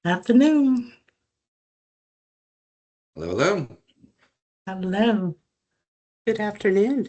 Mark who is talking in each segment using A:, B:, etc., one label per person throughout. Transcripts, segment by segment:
A: Afternoon.
B: Hello, hello.
A: Hello. Good afternoon.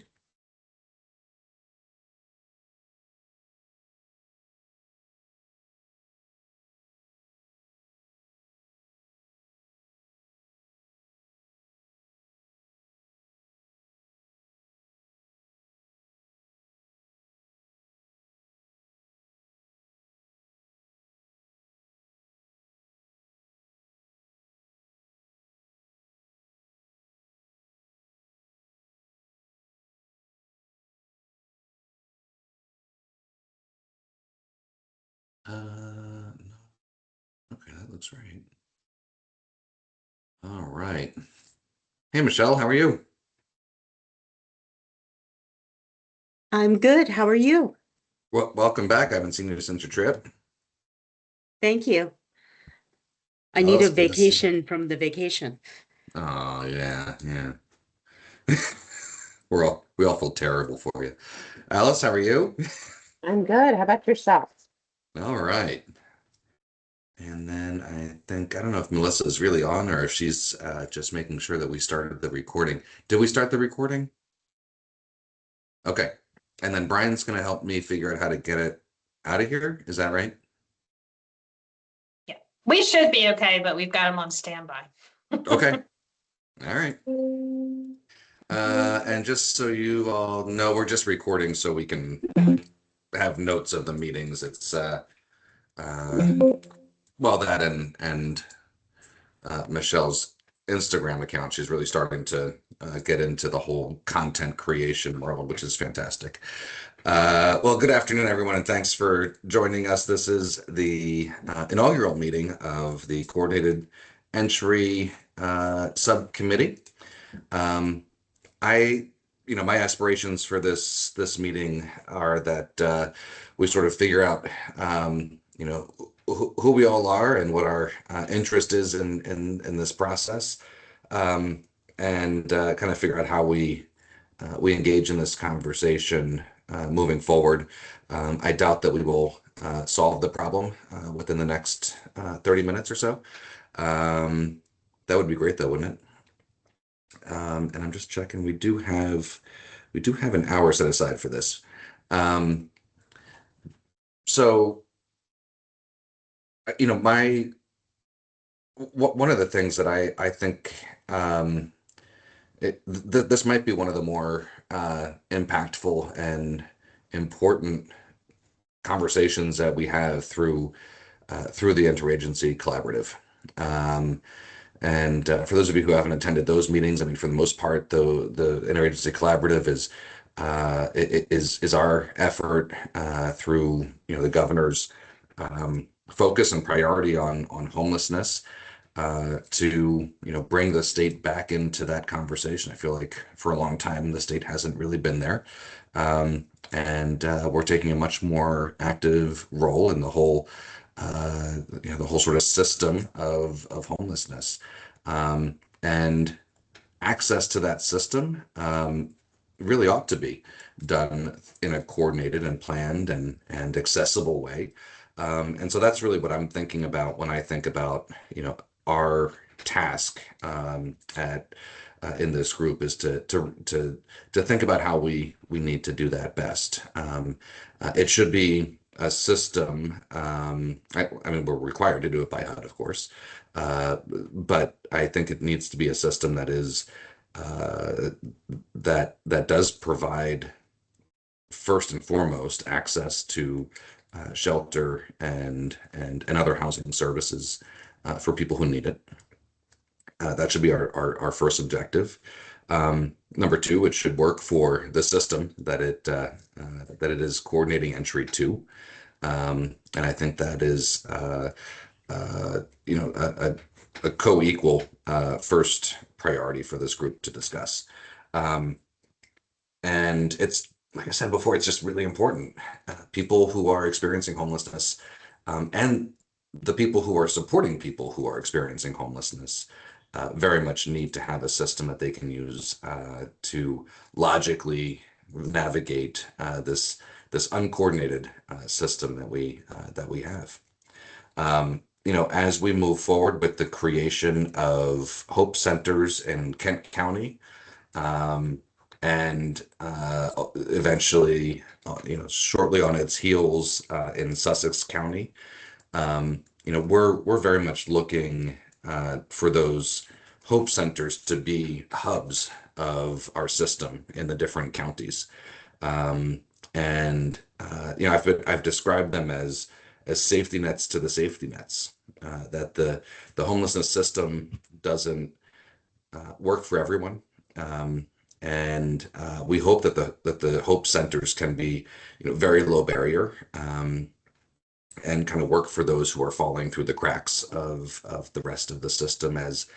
B: No. Okay, that looks right. All right. Hey, Michelle, how are you?
A: I'm good. How are you?
B: Well, welcome back. I haven't seen you since your trip.
A: Thank you. I need a
B: Alice, good to see you.
A: vacation from the vacation.
B: Oh, yeah, yeah. We all feel terrible for you. Alice, how are you?
C: I'm good. How about yourself?
B: All right. And then I don't know if Melissa is really on or if she's just making sure that we started the recording. Did we start the recording? Okay. And then Brian's going to help me figure out how to get it out of here. Is that right?
D: Yeah, we should be okay, but we've got them on standby.
B: Okay. All right. And just so you all know, we're just recording so we can have notes of the meetings. It's uh, well, that and Michelle's Instagram account. She's really starting to get into the whole content creation world, which is fantastic. Well, good afternoon, everyone, and thanks for joining us. This is the inaugural meeting of the Coordinated Entry Subcommittee. Um, I, my aspirations for this meeting are that we sort of figure out, who we all are and what our interest is in this process, um, and kind of figure out how we engage in this conversation moving forward. I doubt that we will solve the problem within the next 30 minutes or so. That would be great, though, wouldn't it? And I'm just checking. We do have an hour set aside for this. Um, so my one of the things that I think this might be one of the more impactful and important conversations that we have through the interagency collaborative. Um, And for those of you who haven't attended those meetings, I mean, for the most part, the Interagency Collaborative is our effort through the governor's focus and priority on homelessness to bring the state back into that conversation. I feel like for a long time the state hasn't really been there, and we're taking a much more active role in the whole sort of system of homelessness, and access to that system really ought to be done in a coordinated and planned and accessible way. And so that's really what I'm thinking about when I think about, our task at in this group is to think about how we need to do that best. It should be a system. I mean, we're required to do it by HUD, of course, but I think it needs to be a system that is uh, that does provide first and foremost access to shelter and other housing services for people who need it. That should be our first objective. Number two, it should work for the system that it is coordinating entry to, and I think that is a co-equal first priority for this group to discuss. Um, and it's like I said before, it's just really important. People who are experiencing homelessness, and the people who are supporting people who are experiencing homelessness, very much need to have a system that they can use to logically navigate this uncoordinated system that we have. as we move forward with the creation of Hope Centers in Kent County, um, and eventually, shortly on its heels, in Sussex County, we're very much looking for those Hope Centers to be hubs of our system in the different counties. Um, and I've described them as safety nets to the safety nets. That the homelessness system doesn't work for everyone. Um, and we hope that the Hope Centers can be, very low barrier, and kind of work for those who are falling through the cracks of the rest of the system as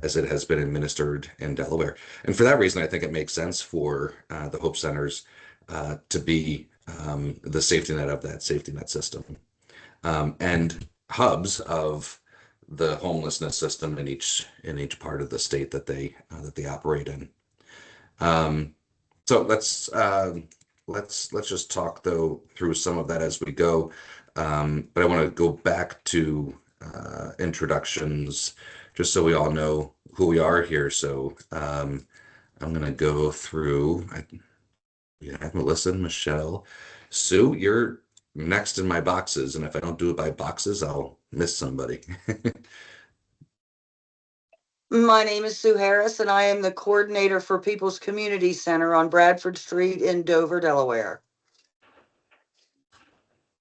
B: it has been administered in Delaware. And for that reason, I think it makes sense for the Hope Centers to be the safety net of that safety net system, and hubs of the homelessness system in each part of the state that they operate in. Um, so let's just talk though through some of that as we go. But I want to go back to introductions, just so we all know who we are here. So I'm gonna go through. We have Melissa and Michelle. Sue, you're next in my boxes, and if I don't do it by boxes, I'll miss somebody.
E: My name is Sue Harris, and I am the coordinator for People's Community Center on Bradford Street in Dover, Delaware.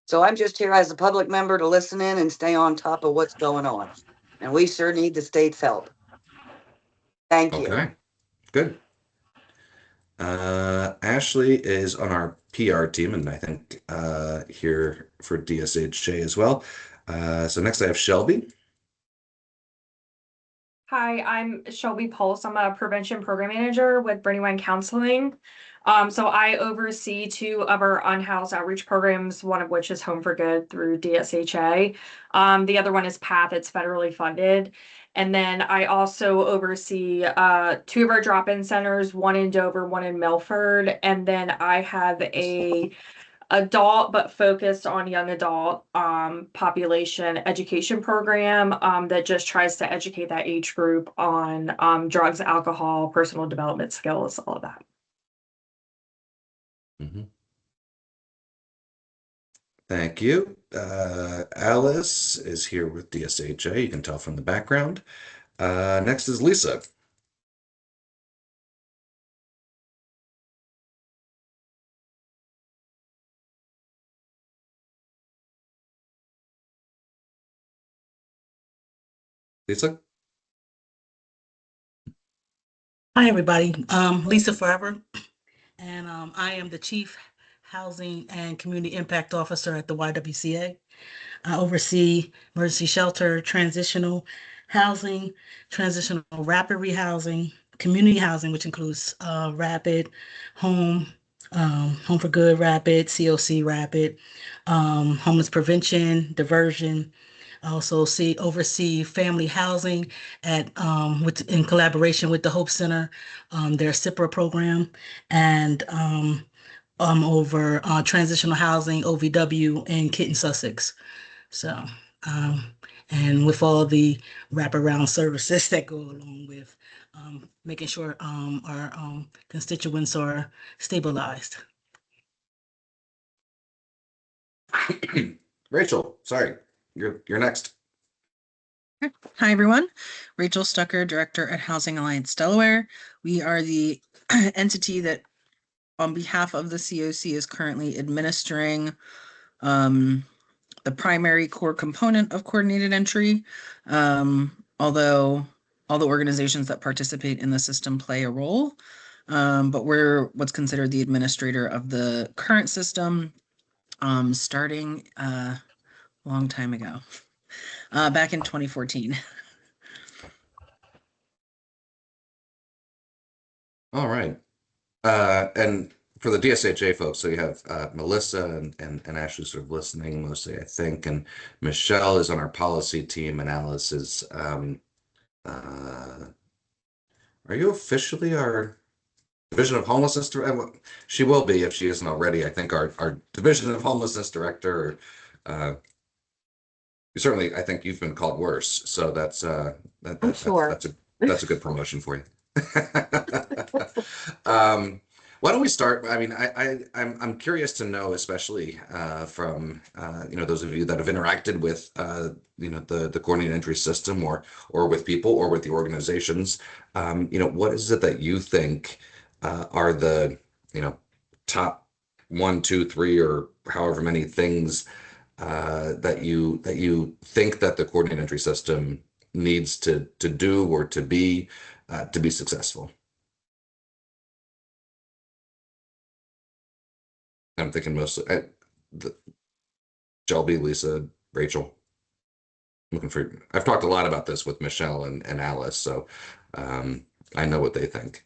E: So I'm just here as a public member to listen in and stay on top of what's going on. And we sure need the state's help. Thank you.
B: Okay, good. Ashley is on our PR team, and I think here for DSHJ as well. So next I have Shelby.
F: Hi, I'm Shelby Pulse. I'm a prevention program manager with Brandywine Counseling. So I oversee two of our unhoused outreach programs, one of which is Home for Good through DSHA. The other one is PATH, it's federally funded. And then I also oversee two of our drop-in centers, one in Dover, one in Milford. And then I have a adult but focused on young adult population education program that just tries to educate that age group on drugs, alcohol, personal development skills, all of that.
B: Mhm. Thank you. Alice is here with DSHA. You can tell from the background. Next is Lisa. Lisa?
G: Hi, everybody. Lisa Forever, and I am the Chief Housing and Community Impact Officer at the YWCA. I oversee emergency shelter, transitional housing, transitional rapid rehousing, community housing, which includes rapid, home, home for good rapid, COC rapid, homeless prevention, diversion. I also oversee family housing in collaboration with the Hope Center, their SIPRA program, and over transitional housing, OVW, in Kitten, Sussex. So, um, and with all the wraparound services that go along with making sure our constituents are stabilized.
B: Rachel, sorry, you're next.
H: Hi, everyone. Rachel Stucker, Director at Housing Alliance Delaware. We are the entity that, on behalf of the COC, is currently administering the primary core component of coordinated entry, although all the organizations that participate in the system play a role. But we're what's considered the administrator of the current system, starting a long time ago, back in 2014.
B: All right. And for the DSHA folks, so you have Melissa and Ashley sort of listening mostly, I think, and Michelle is on our policy team, and Alice is, are you officially our Division of Homelessness Director? She will be if she isn't already, I think, our Division of Homelessness Director. Certainly, I think you've been called worse, so
C: sure.
B: that's a good promotion for you. Why don't we start? I mean, I'm curious to know, especially from those of you that have interacted with the coordinated entry system, or with people, or with the organizations. What is it that you think are the top one, two, three, or however many things that you think that the coordinated entry system needs to do or to be successful? I'm thinking mostly the, Shelby, Lisa, Rachel. I've talked a lot about this with Michelle and Alice, so um, I know what they think.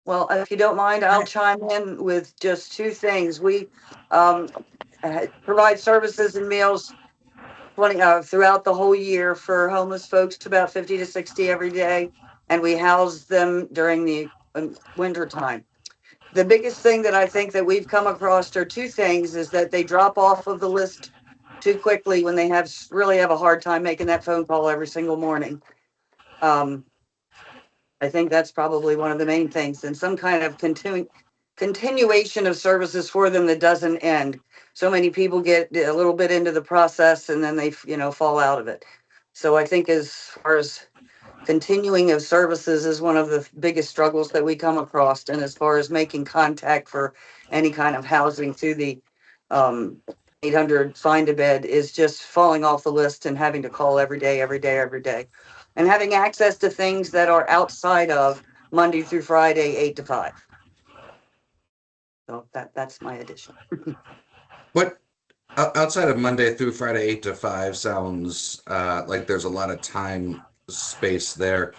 E: Well, if you don't mind, I'll chime in with just two things. We provide services and meals 20 throughout the whole year for homeless folks, about 50 to 60 every day, and we house them during the winter time. The biggest thing that I think that we've come across are two things: is that they drop off of the list too quickly when they really have a hard time making that phone call every single morning. Um, I think that's probably one of the main things, and some kind of continuation of services for them that doesn't end. So many people get a little bit into the process and then they, fall out of it. So I think as far as continuing of services is one of the biggest struggles that we come across. And as far as making contact for any kind of housing through the 800 find a bed is just falling off the list and having to call every day, every day, every day. And having access to things that are outside of Monday through Friday, 8 to 5. So that's my addition.
B: What outside of Monday through Friday, 8 to 5 sounds like there's a lot of time space there.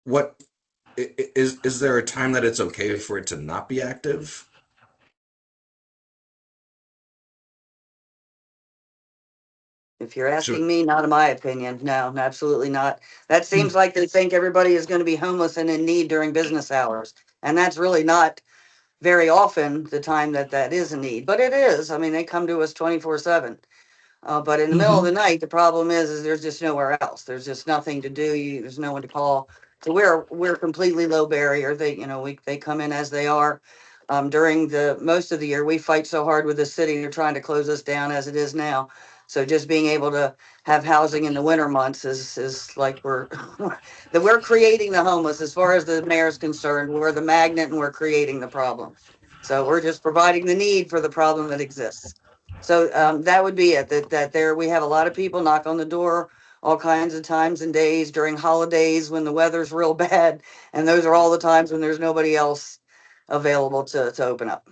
B: What is there a time that it's okay for it to not be active?
E: If you're
B: Should,
E: asking me, not in my opinion, no, absolutely not. That seems like they think everybody is going to be homeless and in need during business hours. And that's really not very often the time that is a need, but it is. I mean, they come to us 24/7. But in the middle of the night, the problem is there's just nowhere else. There's just nothing to do. There's no one to call. So we're completely low barrier. They come in as they are. During the most of the year, we fight so hard with the city. They're trying to close us down as it is now. So just being able to have housing in the winter months is like that we're creating the homeless. As far as the mayor's concerned, we're the magnet and we're creating the problem. So we're just providing the need for the problem that exists. So that would be it. That there we have a lot of people knock on the door all kinds of times and days during holidays when the weather's real bad, and those are all the times when there's nobody else available to open up.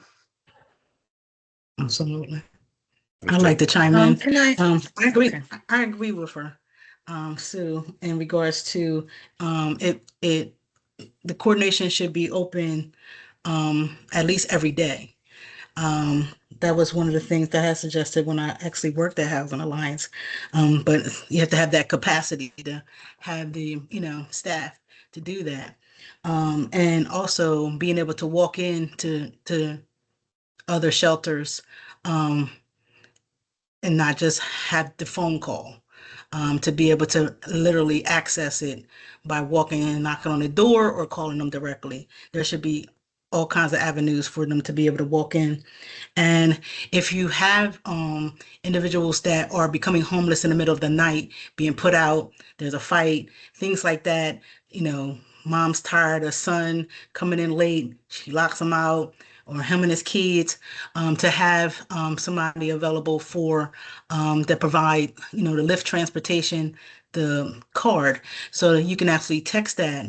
G: Absolutely. I'd like to chime in. I agree. I agree with her, Sue, in regards to the coordination should be open at least every day. That was one of the things that I suggested when I actually worked at Housing Alliance. But you have to have that capacity to have the staff to do that, and also being able to walk in to other shelters. And not just have the phone call, to be able to literally access it by walking in and knocking on the door or calling them directly. There should be all kinds of avenues for them to be able to walk in. And if you have individuals that are becoming homeless in the middle of the night, being put out, there's a fight, things like that, mom's tired, her son coming in late, she locks him out, or him and his kids, to have somebody available for that provide, the Lyft transportation, the card, so that you can actually text that,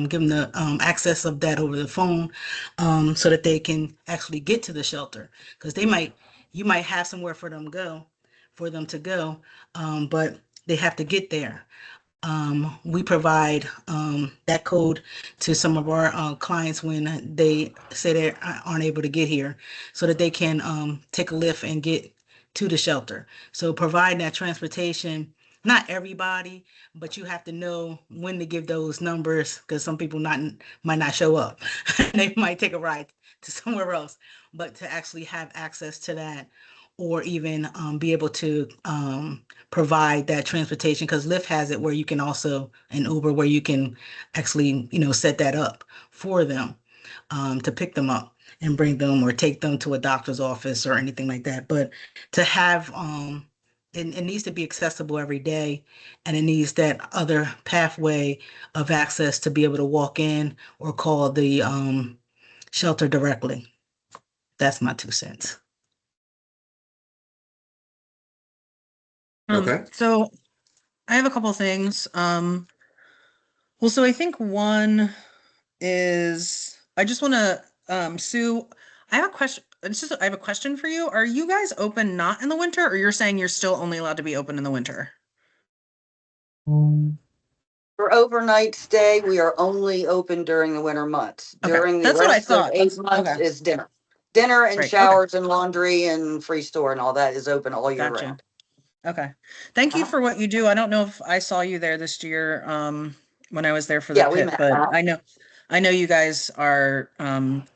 G: give them the access of that over the phone, so that they can actually get to the shelter, because you might have somewhere for them to go, but they have to get there. We provide that code to some of our clients when they say they aren't able to get here, so that they can take a lift and get to the shelter. So providing that transportation not everybody, but you have to know when to give those numbers because some people might not show up. They might take a ride to somewhere else, but to actually have access to that or even be able to provide that transportation because Lyft has it where you can also, and Uber, where you can actually, set that up for them to pick them up and bring them or take them to a doctor's office or anything like that. But to have it needs to be accessible every day, and it needs that other pathway of access to be able to walk in or call the shelter directly. That's my 2 cents.
B: Okay.
H: So I have a couple things. Well, so I think one is I just want to, Sue, I have a question. I have a question for you. Are you guys open not in the winter, or you're saying you're still only allowed to be open in the winter?
E: For overnight stay, we are only open during the winter months.
H: Okay,
E: During the
H: that's what I
E: rest of
H: thought.
E: 8 months
H: Okay,
E: is dinner. Dinner and
H: right. Okay,
E: showers and laundry and free store and all that is open all year
H: gotcha.
E: round.
H: Okay. Thank you
E: Uh-huh.
H: for what you do. I don't know if I saw you there this year, when I was there for the
E: Yeah, we
H: pit,
E: met.
H: but I know you guys are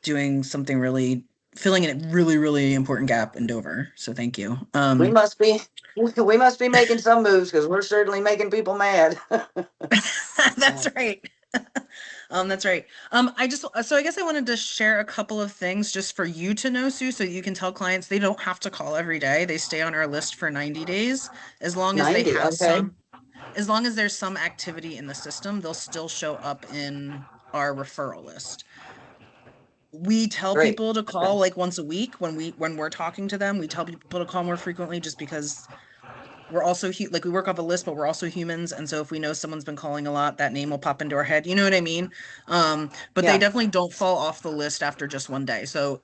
H: doing something really filling in a really, really important gap in Dover. So thank you.
E: We must be we must be making some moves because we're certainly making people mad.
H: That's right. That's right. So I guess I wanted to share a couple of things just for you to know, Sue, so you can tell clients they don't have to call every day. They stay on our list for 90 days. As long as they
E: 90,
H: have
E: okay.
H: as long as there's some activity in the system, they'll still show up in our referral list. We tell
E: Great.
H: people to
E: Okay.
H: call like once a week when we're talking to them. We tell people to call more frequently just because we're also like we work off a list, but we're also humans, and so if we know someone's been calling a lot, that name will pop into our head. You know what I mean? But they
E: Yeah.
H: definitely don't fall off the list after just one day. So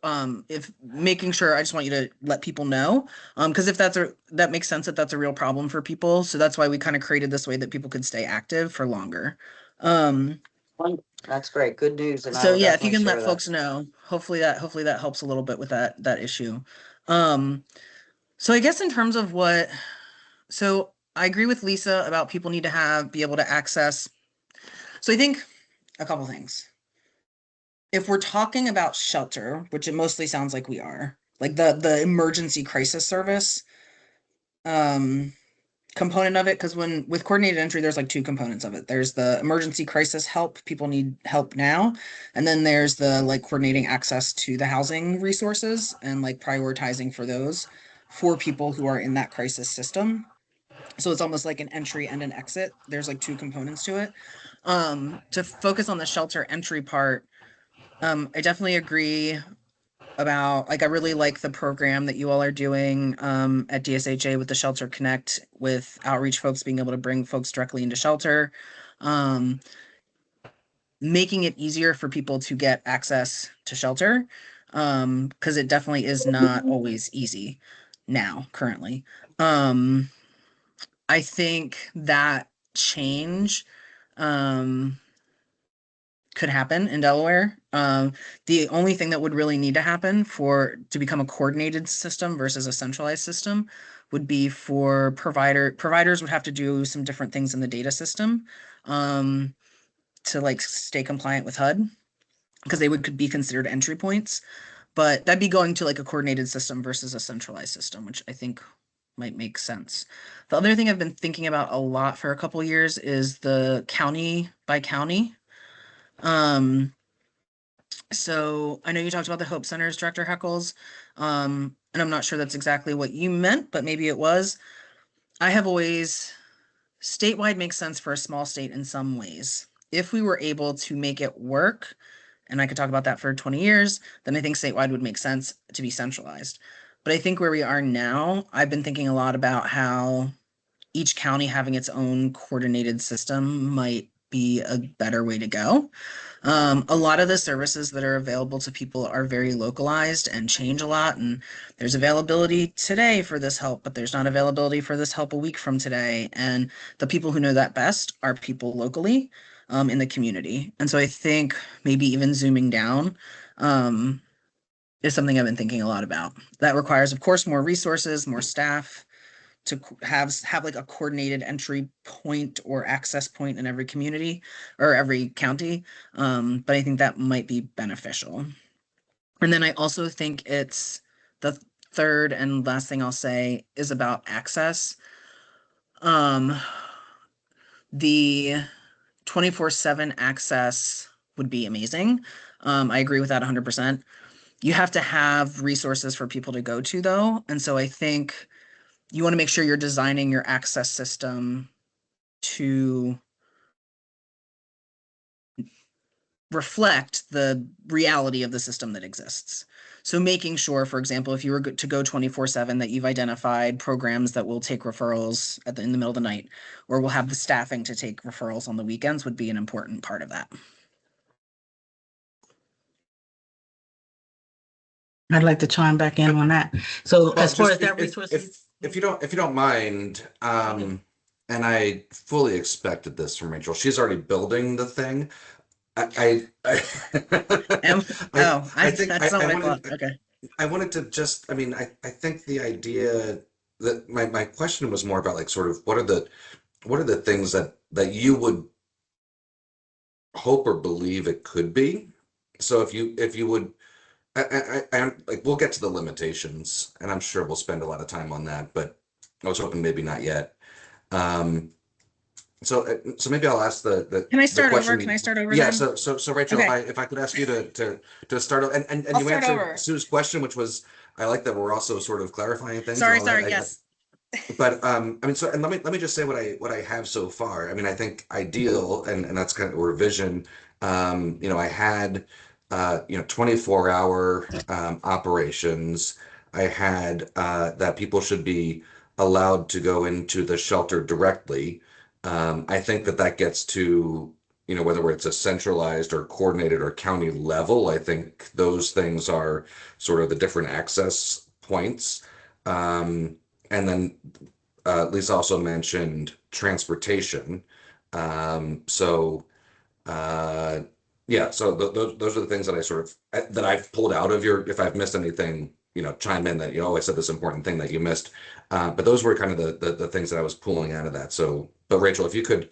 H: if making sure, I just want you to let people know, because if that makes sense that that's a real problem for people. So that's why we kind of created this way that people could stay active for longer.
E: That's great. Good news, and I
H: So
E: will
H: yeah, if you
E: definitely
H: can let
E: share that.
H: folks know, hopefully that helps a little bit with that issue. So I guess in terms of so I agree with Lisa about people need to be able to access. So I think a couple things. If we're talking about shelter, which it mostly sounds like we are, like the emergency crisis service component of it, because with coordinated entry, there's like two components of it. There's the emergency crisis help, people need help now, and then there's the like coordinating access to the housing resources and like prioritizing for those for people who are in that crisis system. So it's almost like an entry and an exit. There's like two components to it. To focus on the shelter entry part, I definitely agree about like I really like the program that you all are doing at DSHA with the Shelter Connect with outreach folks being able to bring folks directly into shelter. Making it easier for people to get access to shelter because it definitely is not always easy now currently. I think that change could happen in Delaware. The only thing that would really need to happen to become a coordinated system versus a centralized system would be for providers would have to do some different things in the data system to like stay compliant with HUD because they could be considered entry points. But that'd be going to like a coordinated system versus a centralized system, which I think might make sense. The other thing I've been thinking about a lot for a couple years is the county by county. So I know you talked about the Hope Centers, Director Heckles, and I'm not sure that's exactly what you meant, but maybe it was. I have always statewide makes sense for a small state in some ways. If we were able to make it work, and I could talk about that for 20 years, then I think statewide would make sense to be centralized. But I think where we are now, I've been thinking a lot about how each county having its own coordinated system might be a better way to go. A lot of the services that are available to people are very localized and change a lot. And there's availability today for this help, but there's not availability for this help a week from today. And the people who know that best are people locally in the community. And so I think maybe even zooming down is something I've been thinking a lot about. That requires, of course, more resources, more staff, to have like a coordinated entry point or access point in every community or every county. But I think that might be beneficial. And then I also think it's the third and last thing I'll say is about access. The 24/7 access would be amazing. I agree with that 100%. You have to have resources for people to go to though. And so I think you want to make sure you're designing your access system to reflect the reality of the system that exists. So making sure, for example, if you were to go 24/7, that you've identified programs that will take referrals in the middle of the night, or will have the staffing to take referrals on the weekends would be an important part of that.
G: I'd like to chime back in on that. So
B: Well,
G: as far
B: just
G: as that resource,
B: if you don't mind, and I fully expected this from Rachel. She's already building the thing. I
H: That's not what I thought. Okay.
B: I wanted to just, I mean, I think the idea that my question was more about like sort of what are the things that you would hope or believe it could be. So if you would, like we'll get to the limitations, and I'm sure we'll spend a lot of time on that, but I was hoping maybe not yet. So maybe I'll ask the
H: Can I start over?
B: question.
H: Can I start over
B: Yeah.
H: then?
B: So Rachel,
H: Okay.
B: if I could ask you to start, and
H: I'll
B: you
H: start
B: answered
H: over.
B: Sue's question, which was I like that we're also sort of clarifying things.
H: Sorry,
B: and all that.
H: sorry, yes.
B: But I mean, so and let me just say what I have so far. I mean, I think ideal, and that's kind of a revision. You know, I had 24-hour operations. I had that people should be allowed to go into the shelter directly. I think that gets to, you know, whether it's a centralized or coordinated or county level. I think those things are sort of the different access points. And then Lisa also mentioned transportation. So uh, yeah, so those are the things that I sort of that I've pulled out of your. If I've missed anything, you know, chime in that you always said this important thing that you missed. But those were kind of the things that I was pulling out of that. So, but Rachel, if you could.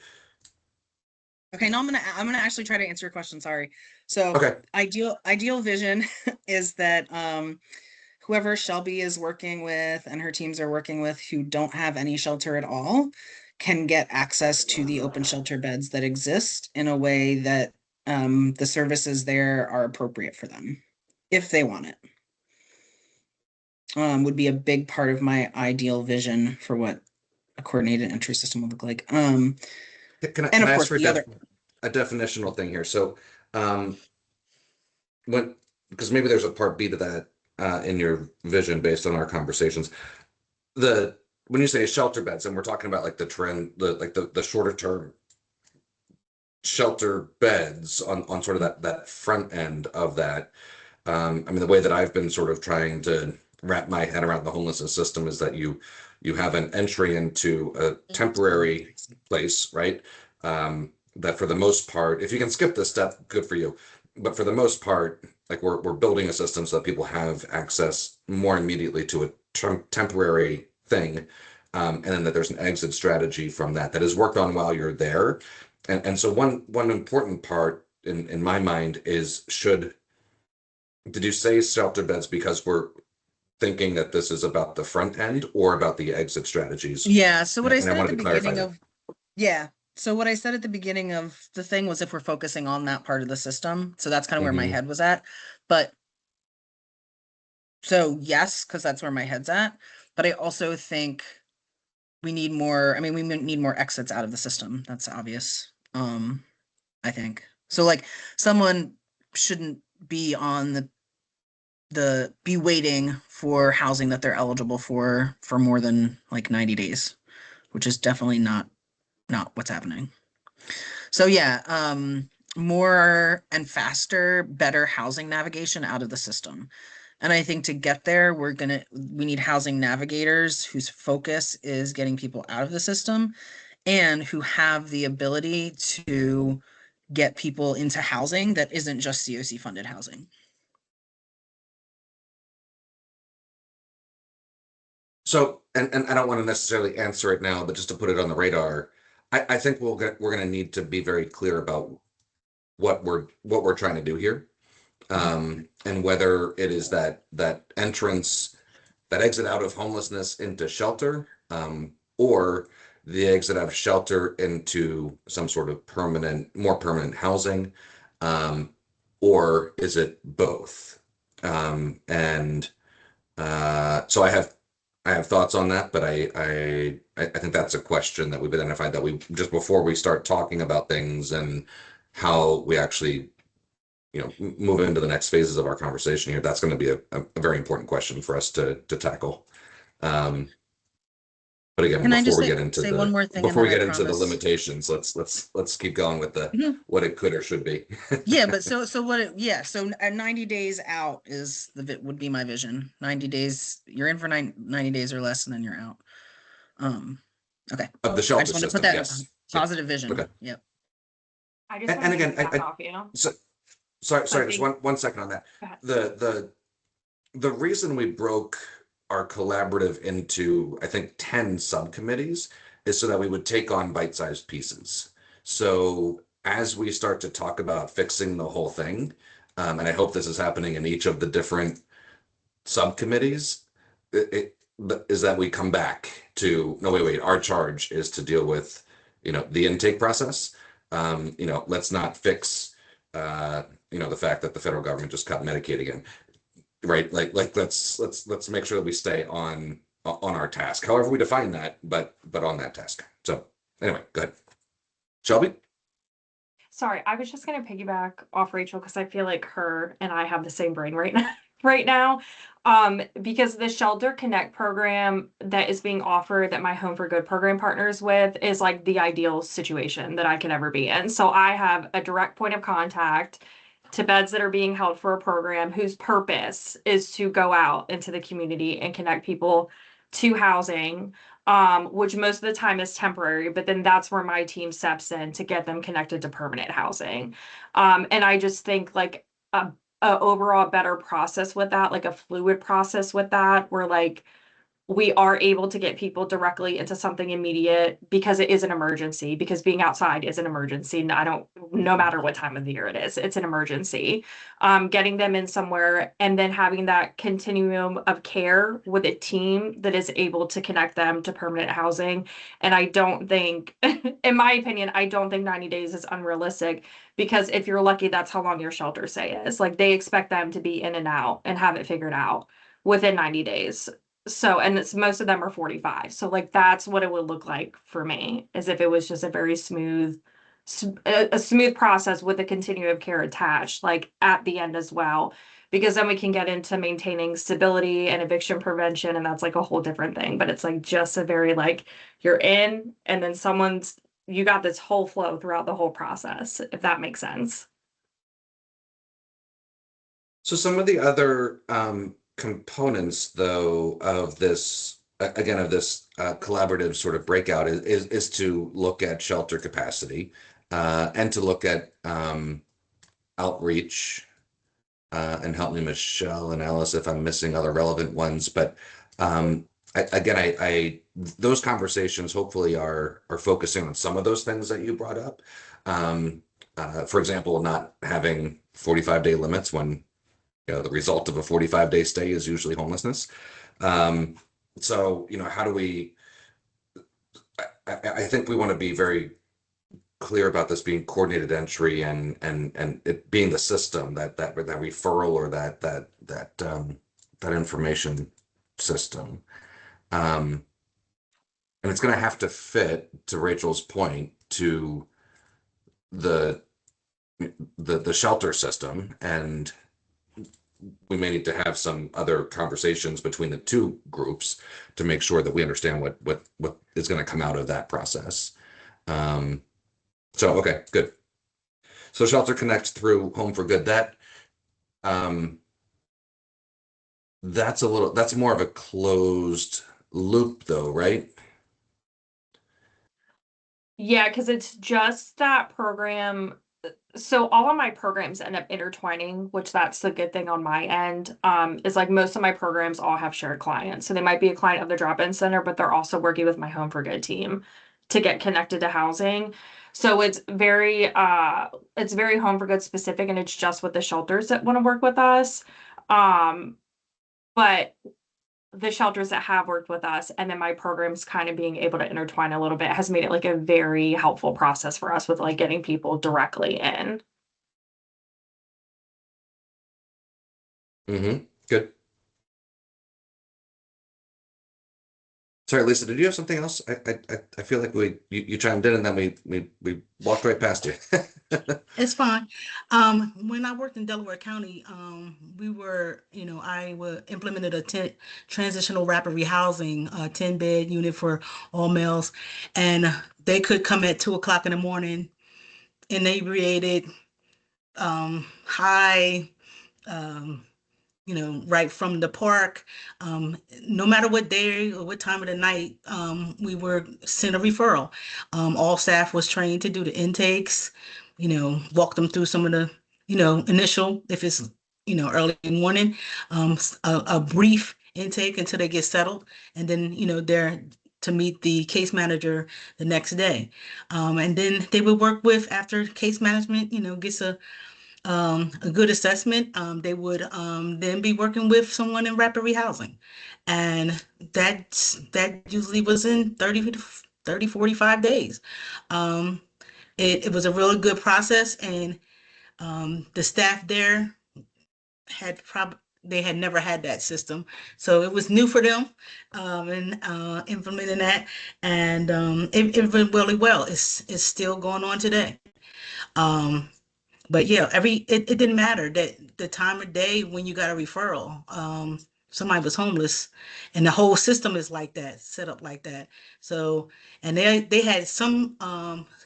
H: Okay, no, I'm gonna actually try to answer your question. Sorry. So
B: Okay.
H: ideal vision is that whoever Shelby is working with and her teams are working with who don't have any shelter at all can get access to the open shelter beds that exist in a way that the services there are appropriate for them if they want it. Would be a big part of my ideal vision for what a coordinated entry system would look like.
B: Can
H: And
B: I
H: of
B: ask
H: course
B: for
H: the other.
B: a definitional thing here? So, when because maybe there's a part B to that in your vision based on our conversations. The when you say shelter beds, and we're talking about like the trend, the shorter term shelter beds on sort of that front end of that. I mean, the way that I've been sort of trying to wrap my head around the homelessness system is that you have an entry into a temporary place, right? That for the most part, if you can skip this step, good for you. But for the most part, like we're building a system so that people have access more immediately to a temporary thing, and then that there's an exit strategy from that is worked on while you're there. And so one important part in my mind is did you say shelter beds because we're thinking that this is about the front end or about the exit strategies?
H: Yeah. So what I
B: And I
H: said at
B: wanted
H: the
B: to clarify
H: beginning
B: that.
H: of, yeah. So what I said at the beginning of the thing was if we're focusing on that part of the system. So that's kind of where my
B: Mhm.
H: head was at. But so yes, because that's where my head's at. But I also think we need more, I mean, we need more exits out of the system. That's obvious. I think. So like someone shouldn't be on be waiting for housing that they're eligible for more than like 90 days, which is definitely not what's happening. So yeah, more and faster, better housing navigation out of the system. And I think to get there, we need housing navigators whose focus is getting people out of the system and who have the ability to get people into housing that isn't just COC funded housing.
B: So, and I don't want to necessarily answer it now, but just to put it on the radar, I think we're going to need to be very clear about what we're trying to do here, and whether it is that entrance, that exit out of homelessness into shelter, or the exit out of shelter into some sort of more permanent housing, or is it both? And so I have thoughts on that, but I think that's a question that we've identified that we just before we start talking about things and how we actually move into the next phases of our conversation here. That's going to be a very important question for us to tackle. But again,
H: Can I
B: before
H: just
B: we get into
H: say one more thing,
B: before we
H: and then
B: get
H: I
B: into the
H: promise.
B: limitations, let's keep going with the
H: Mhm.
B: what it could or should be.
H: Yeah, but so so at 90 days out would be my vision. 90 days, you're in for 90 days or less, and then you're out. Okay.
B: Of the
H: I
B: shelter
H: just want to put
B: system,
H: that
B: yes.
H: in positive vision.
B: Okay.
H: Yep.
F: I just
B: And
F: want to
B: again,
F: back off you.
B: so sorry,
F: So I
B: just
F: think-
B: one second on that.
F: Go ahead.
B: The reason we broke our collaborative into, I think, 10 subcommittees is so that we would take on bite-sized pieces. So as we start to talk about fixing the whole thing, and I hope this is happening in each of the different subcommittees, is that we come back to, no, wait, our charge is to deal with, the intake process. Let's not fix, the fact that the federal government just cut Medicaid again. Right, like let's make sure that we stay on our task, however we define that, but on that task. So anyway, go ahead, Shelby.
F: Sorry, I was just gonna piggyback off Rachel because I feel like her and I have the same brain right now. Right now, because the Shelter Connect program that is being offered that my Home for Good program partners with is like the ideal situation that I could ever be in. So I have a direct point of contact to beds that are being held for a program whose purpose is to go out into the community and connect people to housing, which most of the time is temporary, but then that's where my team steps in to get them connected to permanent housing. And I just think like a overall better process with that, like a fluid process with that, where like we are able to get people directly into something immediate because it is an emergency, because being outside is an emergency. And no matter what time of the year it is, it's an emergency. Getting them in somewhere and then having that continuum of care with a team that is able to connect them to permanent housing. And I don't think, in my opinion, I don't think 90 days is unrealistic, because if you're lucky, that's how long your shelter stay is. Like they expect them to be in and out and have it figured out within 90 days. So, and most of them are 45. So like, that's what it would look like for me, as if it was just a very a smooth process with a continuum of care attached, like at the end as well, because then we can get into maintaining stability and eviction prevention. And that's like a whole different thing, but it's like just a very like, you're in, and then you got this whole flow throughout the whole process, if that makes sense.
B: So some of the other components, though, of this collaborative sort of breakout is to look at shelter capacity, and to look at outreach, and help me, Michelle and Alice, if I'm missing other relevant ones. But I those conversations hopefully are focusing on some of those things that you brought up. For example, not having 45-day limits when the result of a 45-day stay is usually homelessness. So how do we? I think we want to be very clear about this being coordinated entry and it being the system that referral or that information system, and it's going to have to fit, to Rachel's point, to the shelter system, and we may need to have some other conversations between the two groups to make sure that we understand what is going to come out of that process. So, okay, good. So Shelter Connect through Home for Good, that's more of a closed loop though, right?
F: Yeah, because it's just that program So all of my programs end up intertwining, which that's the good thing on my end. Is like most of my programs all have shared clients. So they might be a client of the drop-in center, but they're also working with my Home for Good team to get connected to housing. So it's very Home for Good specific, and it's just with the shelters that want to work with us. But the shelters that have worked with us and then my programs kind of being able to intertwine a little bit has made it like a very helpful process for us with like getting people directly in.
B: Good. Sorry, Lisa, did you have something else? I feel like you chimed in and then we walked right past you.
G: It's fine. When I worked in Delaware County, we were, implemented a transitional rapid rehousing, 10-bed unit for all males, and they could come at 2 o'clock in the morning, inebriated, high, um, right from the park. No matter what day or what time of the night, we were sent a referral. All staff was trained to do the intakes, walk them through some of the, initial, if it's, early morning, a brief intake until they get settled. And then, they're to meet the case manager the next day. And then they would work with, after case management, gets a good assessment, they would then be working with someone in rapid rehousing. And that usually was in 45 days. Um, it was a really good process, and the staff there they had never had that system. So it was new for them, and implementing that. And it went really well. It's still going on today. Um, but yeah, it didn't matter that the time of day when you got a referral. Somebody was homeless, and the whole system is like that, set up like that. So, and they had some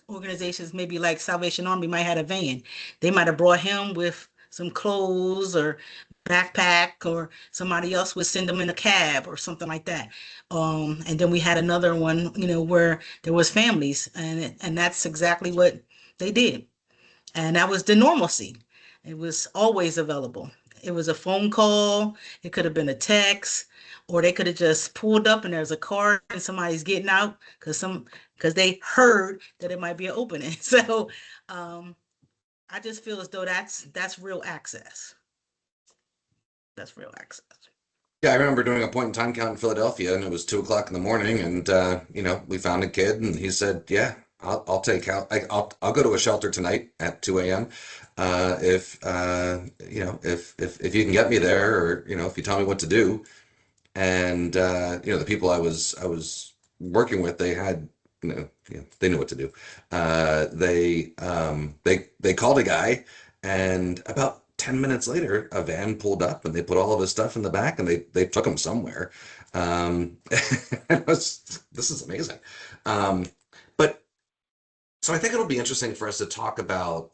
G: organizations, maybe like Salvation Army, might have a van. They might have brought him with some clothes or backpack, or somebody else would send them in a cab or something like that. And then we had another one, where there was families, and that's exactly what they did. And that was the normalcy. It was always available. It was a phone call, it could have been a text, or they could have just pulled up and there's a car and somebody's getting out because they heard that it might be an opening. So I just feel as though that's real access. That's real access.
B: Yeah, I remember doing a point in time count in Philadelphia, and it was 2 o'clock in the morning, and we found a kid, and he said, "Yeah, I'll take out. I'll go to a shelter tonight at 2 a.m. If if you can get me there, or if you tell me what to do." And the people I was working with, they had they knew what to do. They called a guy, and about 10 minutes later, a van pulled up, and they put all of his stuff in the back, and they took him somewhere. This is amazing. But so I think it'll be interesting for us to talk about,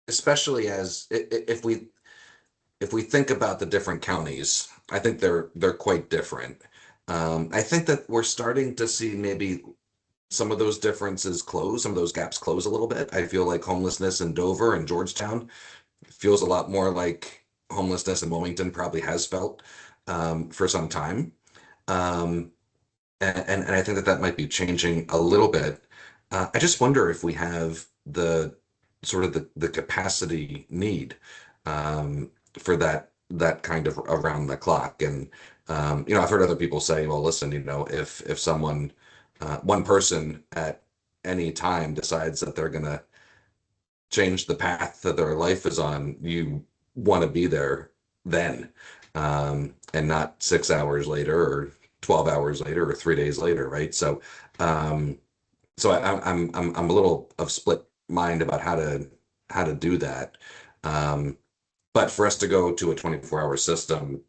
B: especially if we think about the different counties. I think they're quite different. I think that we're starting to see maybe some of those differences close, some of those gaps close a little bit. I feel like homelessness in Dover and Georgetown feels a lot more like homelessness in Wilmington probably has felt for some time. Um, and I think that might be changing a little bit. I just wonder if we have the sort of the capacity need for that kind of around the clock. And I've heard other people say, well, listen, if someone one person at any time decides that they're gonna change the path that their life is on, you want to be there then, and not 6 hours later or 12 hours later or 3 days later, right? So I'm a little of split mind about how to do that. Um, but for us to go to a 24-hour system,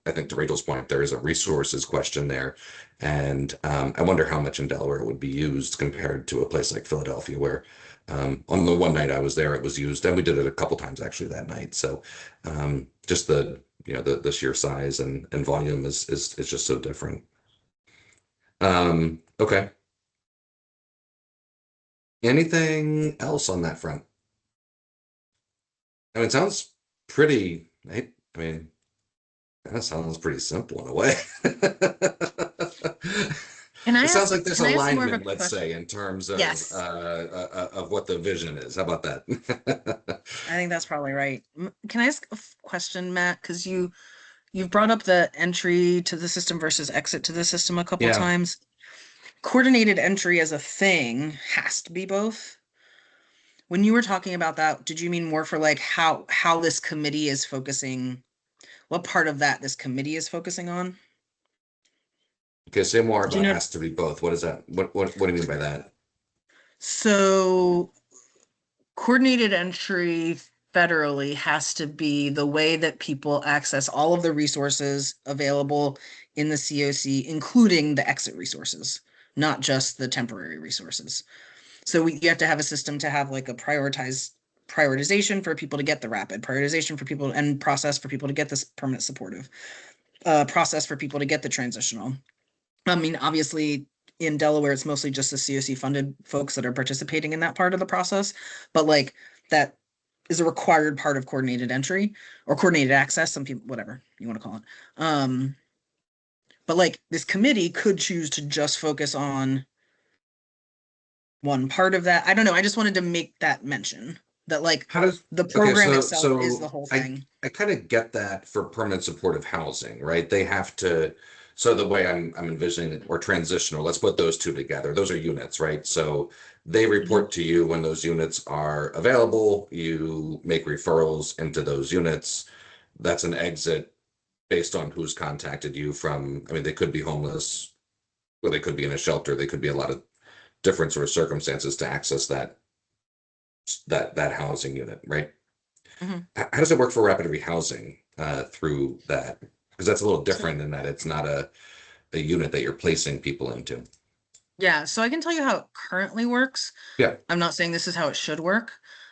B: I think to Rachel's point, there is a resources question there. And I wonder how much in Delaware would be used compared to a place like Philadelphia, where on the one night I was there, it was used, and we did it a couple times actually that night. So just the sheer size and volume is just so different. Okay. Anything else on that front? I mean, it sounds pretty, I mean, that sounds pretty simple in a way.
H: Can I
B: It sounds
H: ask,
B: like there's
H: can I ask more of a
B: alignment, let's
H: question?
B: say, in terms
H: Yes,
B: of what the vision is. How about that?
H: I think that's probably right. Can I ask a question, Matt? Because you've brought up the entry to the system versus exit to the system a couple
B: Yeah.
H: times. Coordinated entry as a thing has to be both. When you were talking about that, did you mean more for like how this committee is focusing, what part of that this committee is focusing on?
B: Okay, say more
H: Do you
B: about
H: know?
B: has to be both. What is that? What do you mean by that?
H: So coordinated entry federally has to be the way that people access all of the resources available in the COC, including the exit resources, not just the temporary resources. So you have to have a system to have like a prioritization for people to get the rapid, prioritization for people, and process for people to get this permanent supportive, process for people to get the transitional. I mean, obviously in Delaware, it's mostly just the COC funded folks that are participating in that part of the process, but like that is a required part of coordinated entry or coordinated access, some people, whatever you want to call it. Um, but like this committee could choose to just focus on one part of that. I don't know. I just wanted to make that mention that like
B: How does
H: the
B: okay,
H: program itself is the
B: so
H: whole
B: I
H: thing.
B: I kind of get that for permanent supportive housing, right? They have to, so the way I'm envisioning it, or transitional, let's put those two together. Those are units, right? So they
H: Mhm.
B: report to you when those units are available, you make referrals into those units. That's an exit based on who's contacted you from, I mean, they could be homeless, or they could be in a shelter, they could be a lot of different sort of circumstances to access that housing unit, right?
H: Mhm.
B: How does it work for rapid rehousing through that? Because that's a little
H: So
B: different in that it's not a unit that you're placing people into.
H: yeah, so I can tell you how it currently works.
B: Yeah.
H: I'm not saying this is how it should work.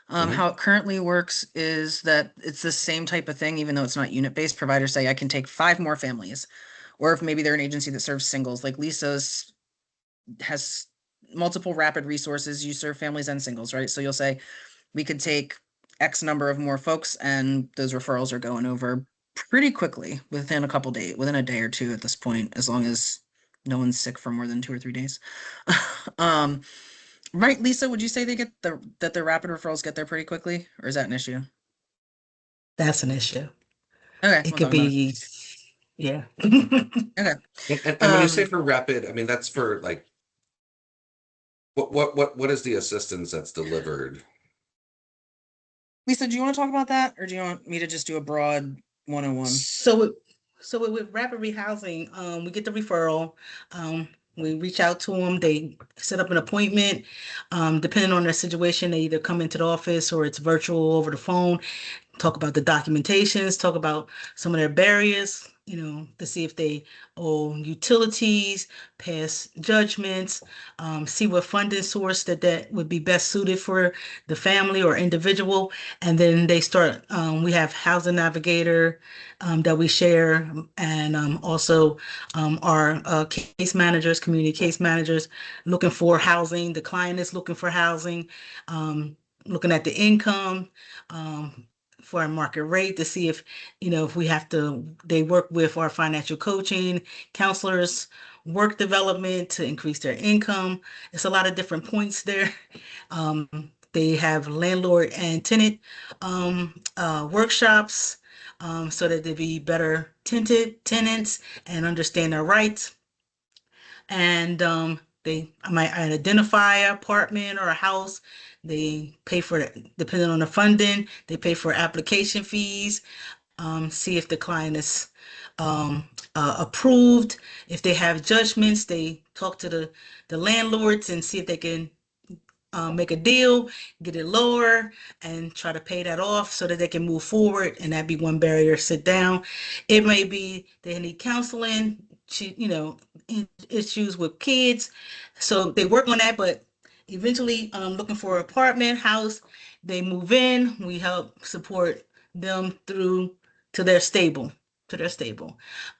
B: Hmm.
H: How it currently works is that it's the same type of thing, even though it's not unit-based. Providers say I can take 5 more families, or if maybe they're an agency that serves singles, like Lisa's has multiple rapid resources. You serve families and singles, right? So you'll say we could take X number of more folks, and those referrals are going over pretty quickly within a couple days, within a day or two at this point, as long as no one's sick for more than 2 or 3 days. um, right, Lisa, would you say they get that the rapid referrals get there pretty quickly, or is that an issue?
G: That's an issue.
H: Okay,
G: It
H: we'll
G: could
H: talk about it.
G: be, yeah.
H: Okay.
B: And when you say for rapid, I mean that's for like what is the assistance that's delivered?
H: Lisa, do you want to talk about that, or do you want me to just do a broad 101?
G: So with rapid rehousing, we get the referral. We reach out to them. They set up an appointment. Depending on their situation, they either come into the office or it's virtual over the phone. Talk about the documentations, talk about some of their barriers, to see if they owe utilities, pass judgments, see what funding source that would be best suited for the family or individual. And then they start, we have Housing Navigator that we share, and also our case managers, community case managers looking for housing. The client is looking for housing, looking at the income. For a market rate to see if we have to, they work with our financial coaching counselors, work development to increase their income. It's a lot of different points there. Um, they have landlord and tenant workshops, so that they be better tenants and understand their rights. And they might identify an apartment or a house. They pay for it, depending on the funding, they pay for application fees, see if the client is approved. If they have judgments, they talk to the landlords and see if they can make a deal, get it lower, and try to pay that off so that they can move forward. And that'd be one barrier. Sit down. It may be they need counseling, issues with kids, so they work on that. But eventually, looking for an apartment, house, they move in. We help support them through to their stable,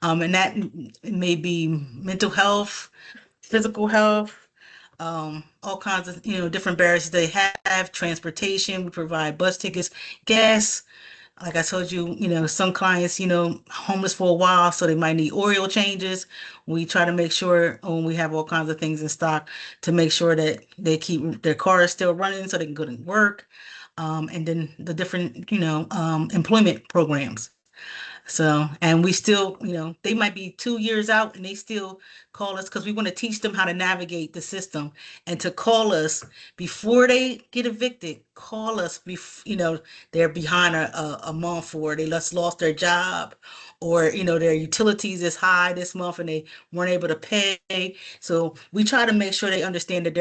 G: and that may be mental health, physical health, all kinds of, different barriers they have, transportation, we provide bus tickets, gas. Like I told you, some clients, homeless for a while, so they might need oil changes. We try to make sure when we have all kinds of things in stock to make sure that they keep their cars still running so they can go to work. And then the different, employment programs. So, and we still, they might be 2 years out and they still call us because we want to teach them how to navigate the system and to call us before they get evicted. Call us, they're behind a month or they just lost their job or, their utilities is high this month and they weren't able to pay. So we try to make sure they understand that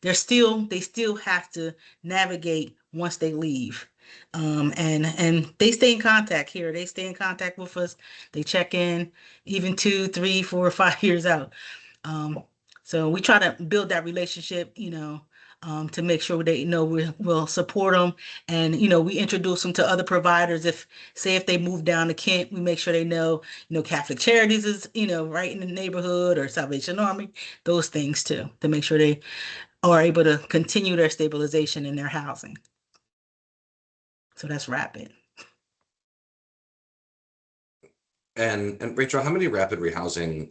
G: they still have to navigate once they leave. And they stay in contact here. They stay in contact with us. They check in even 2, 3, 4, 5 years out. So we try to build that relationship, to make sure they know we'll support them. And, we introduce them to other providers. If they move down to Kent, we make sure they know, Catholic Charities is, right in the neighborhood or Salvation Army, those things too, to make sure they are able to continue their stabilization in their housing. So that's rapid.
B: And Rachel, how many rapid rehousing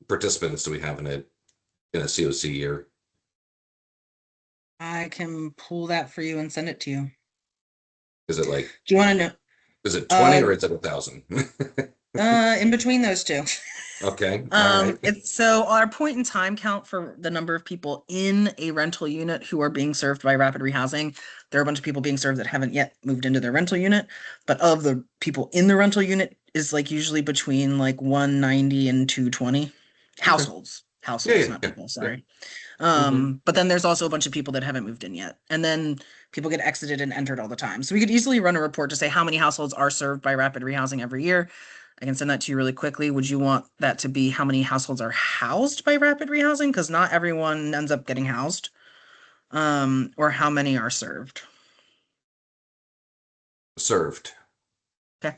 B: participants do we have in a COC year?
H: I can pull that for you and send it to you.
B: Is it like,
H: Do you want to know?
B: is it 20 or is it 1,000?
H: In between those two.
B: Okay, all right.
H: It's so our point in time count for the number of people in a rental unit who are being served by rapid rehousing. There are a bunch of people being served that haven't yet moved into their rental unit, but of the people in the rental unit is like usually between like 190 and 220 households. Households, not people, sorry. But then there's also a bunch of people that haven't moved in yet. And then people get exited and entered all the time. So we could easily run a report to say how many households are served by rapid rehousing every year. I can send that to you really quickly. Would you want that to be how many households are housed by rapid rehousing? Because not everyone ends up getting housed. Or how many are served?
B: Served.
H: Okay.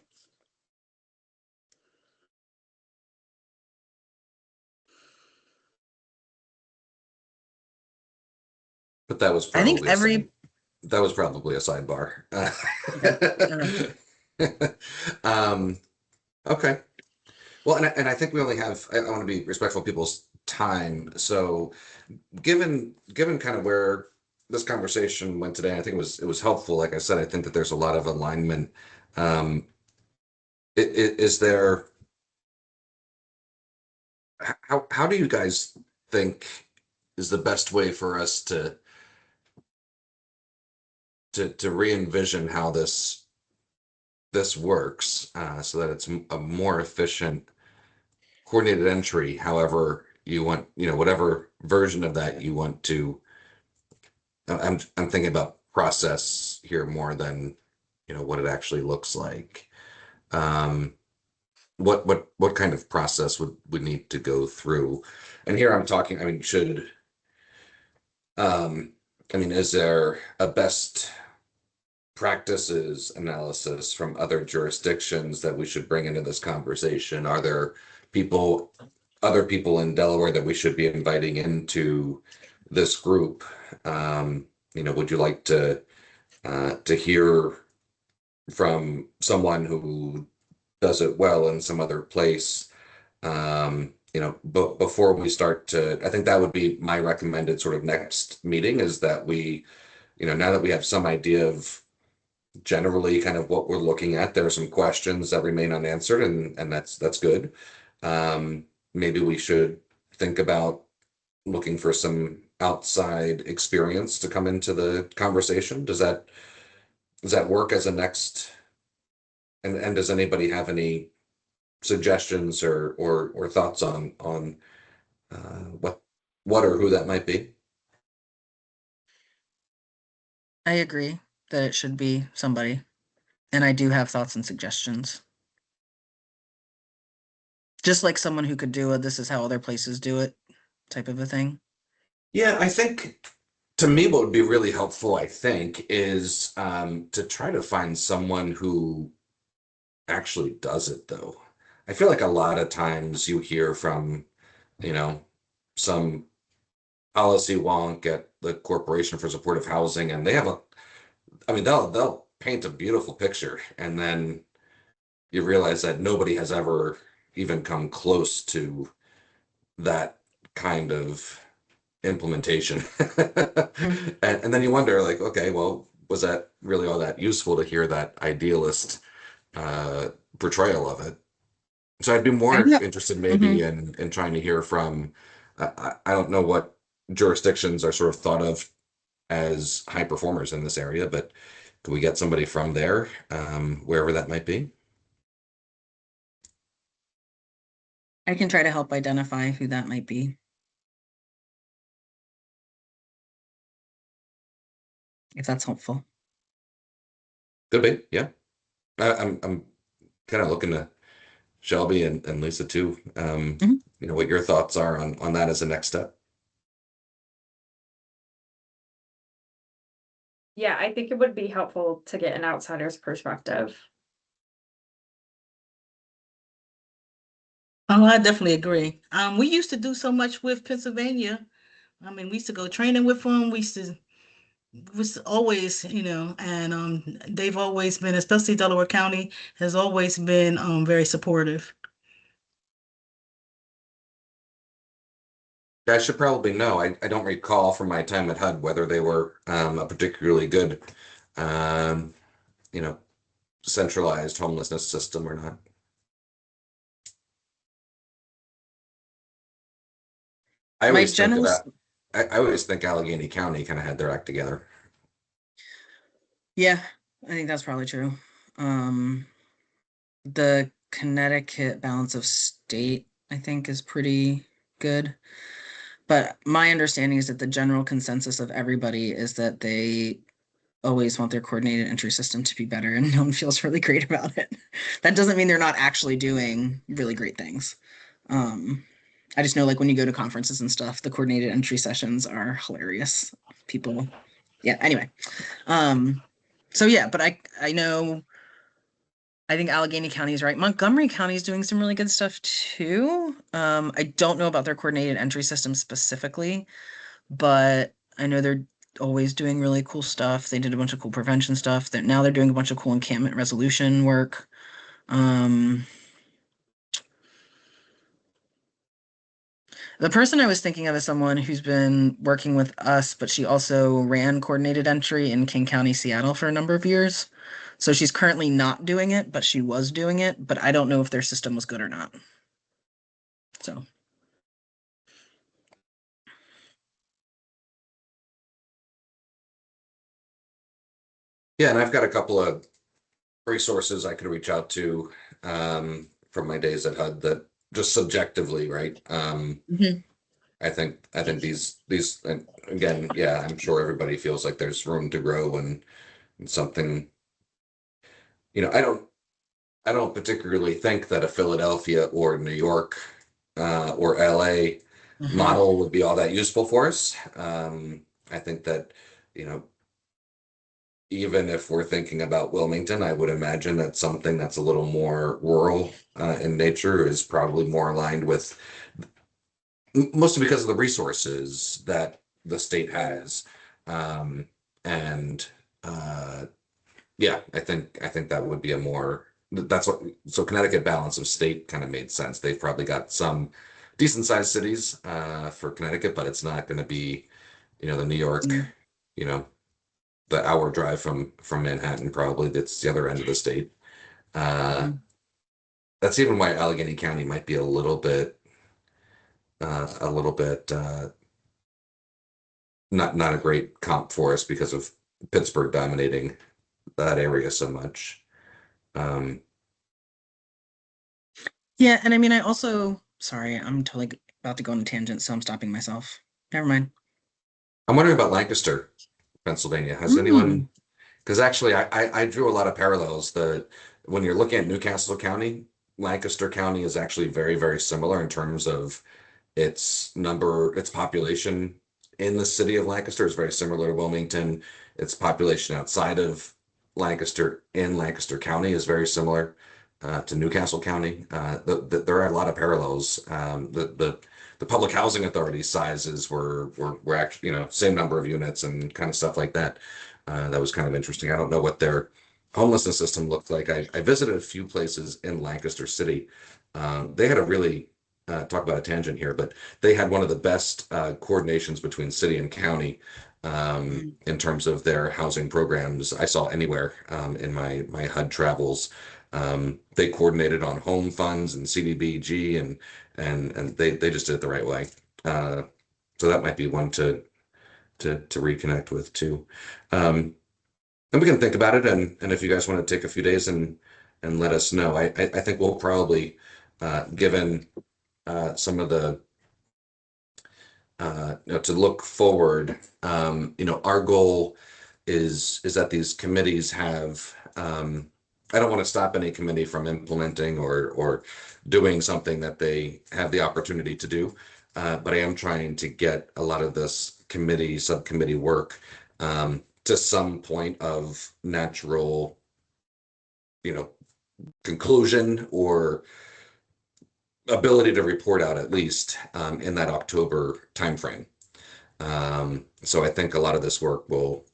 B: But that was
H: I think
B: probably that was probably a sidebar. Okay. Well, and I think we only have, I want to be respectful of people's time. So given kind of where this conversation went today, I think it was helpful. Like I said, I think that there's a lot of alignment. Is there, how do you guys think is the best way for us to re-envision how this works, so that it's a more efficient coordinated entry, however you want, whatever version of that you want to. I'm thinking about process here more than, what it actually looks like. What kind of process would need to go through? And here I'm talking, I mean, is there a best practices analysis from other jurisdictions that we should bring into this conversation? Are there other people in Delaware that we should be inviting into this group? Would you like to hear from someone who does it well in some other place? But before we start I think that would be my recommended sort of next meeting, is that we, now that we have some idea of generally kind of what we're looking at, there are some questions that remain unanswered, and that's good. Maybe we should think about looking for some outside experience to come into the conversation. Does that work as a next? And does anybody have any suggestions or thoughts on what or who that might be?
H: I agree that it should be somebody. And I do have thoughts and suggestions. Just like someone who could do this is how other places do it type of a thing.
B: Yeah, I think to me, what would be really helpful, I think, is to try to find someone who actually does it, though. I feel like a lot of times you hear from, some policy wonk at the Corporation for Supportive Housing, and they have I mean, they'll paint a beautiful picture, and then you realize that nobody has ever even come close to that kind of implementation. And then you wonder, like, okay, well, was that really all that useful to hear that idealist portrayal of it? So I'd be
H: I
B: more
H: know.
B: interested maybe in trying to hear from, I don't know what jurisdictions are sort of thought of as high performers in this area, but could we get somebody from there, wherever that might be?
H: I can try to help identify who that might be. If that's helpful.
B: Could be, yeah. I'm kind of looking to Shelby and Lisa too.
H: Mhm.
B: You know, what your thoughts are on that as a next step.
F: Yeah, I think it would be helpful to get an outsider's perspective.
G: Oh, I definitely agree. We used to do so much with Pennsylvania. I mean, we used to go training with them. We used to was always, and they've always been, especially Delaware County, has always been very supportive.
B: I should probably know. I don't recall from my time at HUD whether they were a particularly good, um, you know, centralized homelessness system or not. I
H: My
B: always think of
H: general,
B: that. I always think Allegheny County kind of had their act together.
H: yeah, I think that's probably true. The Connecticut balance of state, I think, is pretty good. But my understanding is that the general consensus of everybody is that they always want their coordinated entry system to be better, and no one feels really great about it. That doesn't mean they're not actually doing really great things. I just know, like, when you go to conferences and stuff, the coordinated entry sessions are hilarious. People, yeah. Anyway, so yeah, but I know. I think Allegheny County is right. Montgomery County is doing some really good stuff too. I don't know about their coordinated entry system specifically, but I know they're always doing really cool stuff. They did a bunch of cool prevention stuff. That now they're doing a bunch of cool encampment resolution work. The person I was thinking of is someone who's been working with us, but she also ran coordinated entry in King County, Seattle for a number of years. So she's currently not doing it, but she was doing it. But I don't know if their system was good or not. So.
B: Yeah, and I've got a couple of resources I could reach out to from my days at HUD that just subjectively, right?
H: Mhm.
B: I think these and again, yeah, I'm sure everybody feels like there's room to grow and something, I don't particularly think that a Philadelphia or New York or LA
H: Mhm.
B: model would be all that useful for us. I think that, you know, even if we're thinking about Wilmington, I would imagine that something that's a little more rural in nature is probably more aligned with mostly because of the resources that the state has. Um, and yeah, I think that would be a more that's what so Connecticut balance of state kind of made sense. They've probably got some decent sized cities for Connecticut, but it's not going to be, the New York,
H: Mm.
B: you know, the hour drive from Manhattan, probably that's the other end of the state. Uh,
H: Mm.
B: that's even why Allegheny County might be a little bit not a great comp for us because of Pittsburgh dominating that area so much. Um,
H: Yeah, and I mean, I also, sorry, I'm totally about to go on a tangent, so I'm stopping myself. Never mind.
B: I'm wondering about Lancaster, Pennsylvania. Has
H: Mm.
B: anyone? Because actually, I drew a lot of parallels. When you're looking at Newcastle County, Lancaster County is actually very, very similar in terms of its population in the city of Lancaster is very similar to Wilmington. Its population outside of Lancaster in Lancaster County is very similar to Newcastle County. There are a lot of parallels. The the public housing authority sizes were actually, same number of units and kind of stuff like that. That was kind of interesting. I don't know what their homelessness system looked like. I visited a few places in Lancaster City. They had a really talk about a tangent here, but they had one of the best coordinations between city and county in terms of their housing programs I saw anywhere in my HUD travels. They coordinated on home funds and CDBG and they just did it the right way. So that might be one to reconnect with too. And we can think about it, and if you guys want to take a few days and let us know, I think we'll probably, given some of the to look forward, our goal is that these committees have. I don't want to stop any committee from implementing or doing something that they have the opportunity to do, but I am trying to get a lot of this subcommittee work to some point of natural, conclusion or ability to report out at least in that October timeframe. So I think a lot of this work will,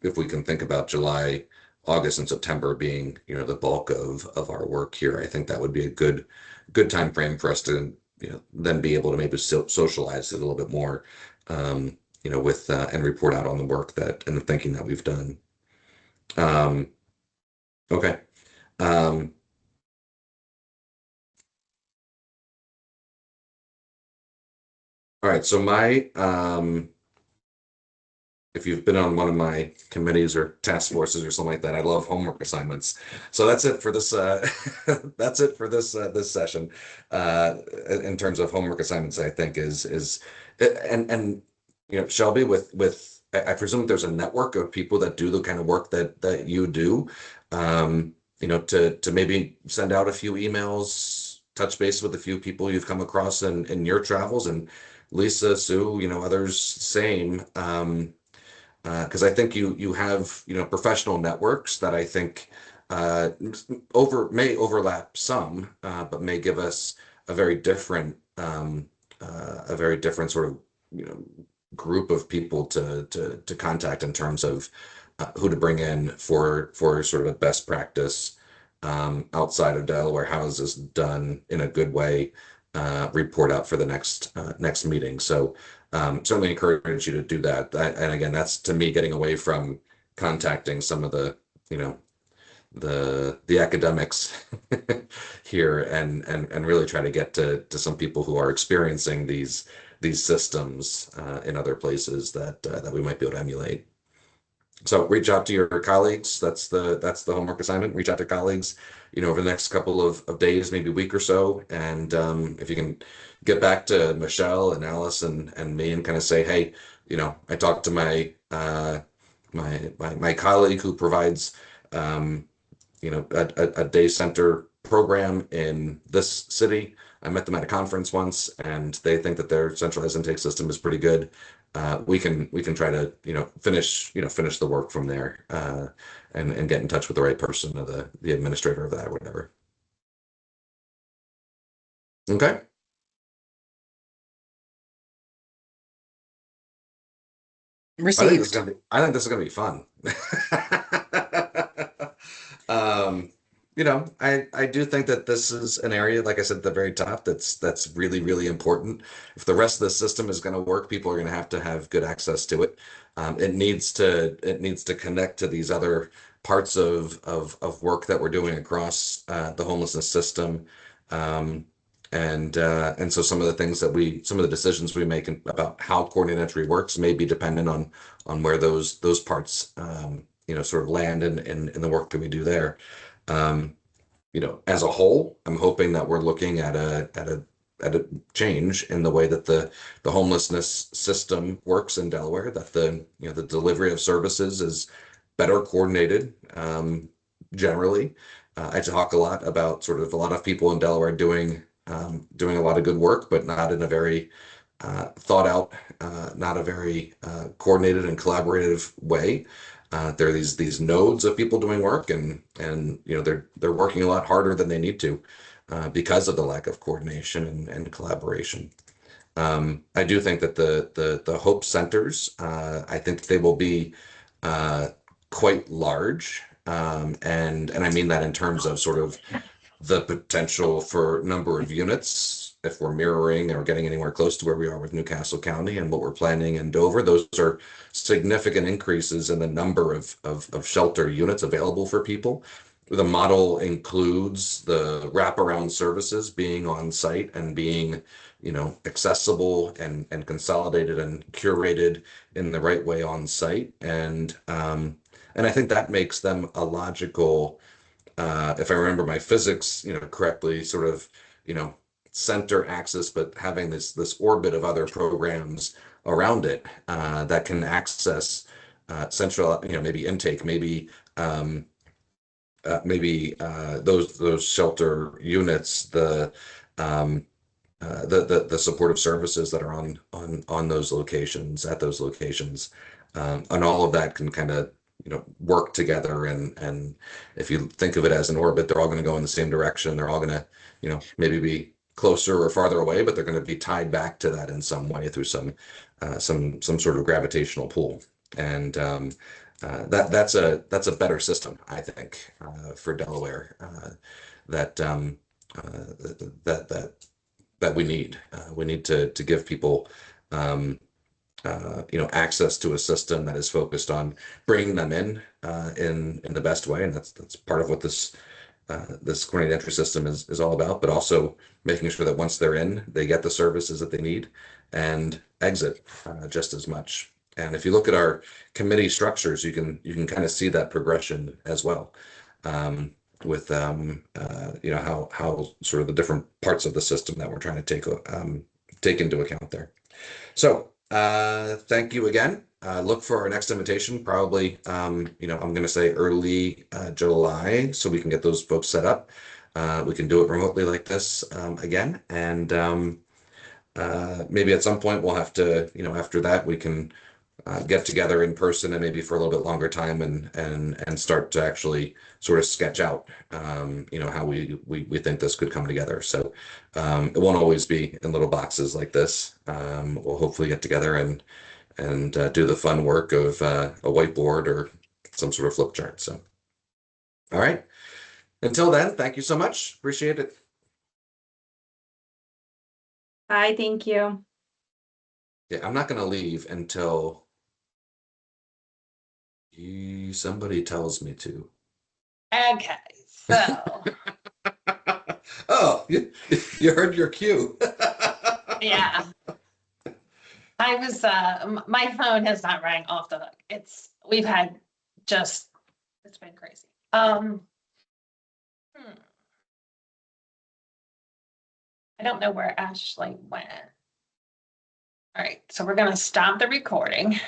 B: if we can think about July, August, and September being, the bulk of our work here, I think that would be a good time frame for us to, then be able to maybe socialize it a little bit more, with and report out on the work and the thinking that we've done. Okay. All right. So if you've been on one of my committees or task forces or something like that, I love homework assignments. So that's it for this. That's it for this session. In terms of homework assignments, I think is and Shelby, with I presume there's a network of people that do the kind of work that you do. To maybe send out a few emails, touch base with a few people you've come across in your travels, and Lisa, Sue, others, same. Because I think you have professional networks that I think may overlap some, but may give us a very different sort of group of people to contact in terms of who to bring in for sort of a best practice outside of Delaware. How is this done in a good way? Report out for the next meeting. So certainly encourage you to do that. And again, that's to me getting away from contacting some of the the academics here and really try to get to some people who are experiencing these systems in other places that we might be able to emulate. So reach out to your colleagues. That's the homework assignment. Reach out to colleagues, over the next couple of days, maybe a week or so. And if you can get back to Michelle and Alice and me and kind of say, hey, I talked to my colleague who provides a day center program in this city. I met them at a conference once, and they think that their centralized intake system is pretty good. We can try to finish the work from there and get in touch with the right person or the administrator of that or whatever. Okay.
H: Received.
B: I think this is gonna be fun. I do think that this is an area, like I said at the very top, that's really, really important. If the rest of the system is going to work, people are going to have good access to it. It needs to connect to these other parts of work that we're doing across the homelessness system. And so some of the decisions we make about how coordinated entry works may be dependent on where those parts sort of land in the work that we do there. As a whole, I'm hoping that we're looking at a change in the way that the homelessness system works in Delaware, that the delivery of services is better coordinated generally. I talk a lot about sort of a lot of people in Delaware doing a lot of good work, but not in a very thought out, not a very coordinated and collaborative way. There are these nodes of people doing work, and they're working a lot harder than they need to because of the lack of coordination and collaboration. I do think that the Hope Centers, I think they will be quite large. And I mean that in terms of sort of the potential for number of units, if we're mirroring or getting anywhere close to where we are with Newcastle County and what we're planning in Dover, those are significant increases in the number of shelter units available for people. The model includes the wraparound services being on site and being, accessible and consolidated and curated in the right way on site. And I think that makes them a logical, if I remember my physics, correctly, sort of, center axis, but having this orbit of other programs around it that can access central, maybe intake, maybe those shelter units, um, the supportive services that are on those locations, at those locations, and all of that can kind of work together. And if you think of it as an orbit, they're all going to go in the same direction. They're all going to maybe be closer or farther away, but they're going to be tied back to that in some way through some sort of gravitational pull. And that's a better system, I think, for Delaware, that that that we need. We need to give people, access to a system that is focused on bringing them in the best way, and that's part of what this coordinated entry system is all about. But also making sure that once they're in, they get the services that they need and exit just as much. And if you look at our committee structures, you can kind of see that progression as well. With how sort of the different parts of the system that we're trying to take into account there. So thank you again. Look for our next invitation, probably I'm going to say early July, so we can get those folks set up. We can do it remotely like this again, and maybe at some point we'll have to, after that we can get together in person and maybe for a little bit longer time and start to actually sort of sketch out, how we think this could come together. So it won't always be in little boxes like this. We'll hopefully get together and do the fun work of a whiteboard or some sort of flip chart. So, all right. Until then, thank you so much. Appreciate it.
F: Bye, thank you.
B: Yeah, I'm not going to leave until somebody tells me to.
D: Okay, so,
B: Oh, you heard your cue.
D: yeah. I was, my phone has not rang off the hook. It's been crazy. I don't know where Ashley went. All right, so we're gonna stop the recording.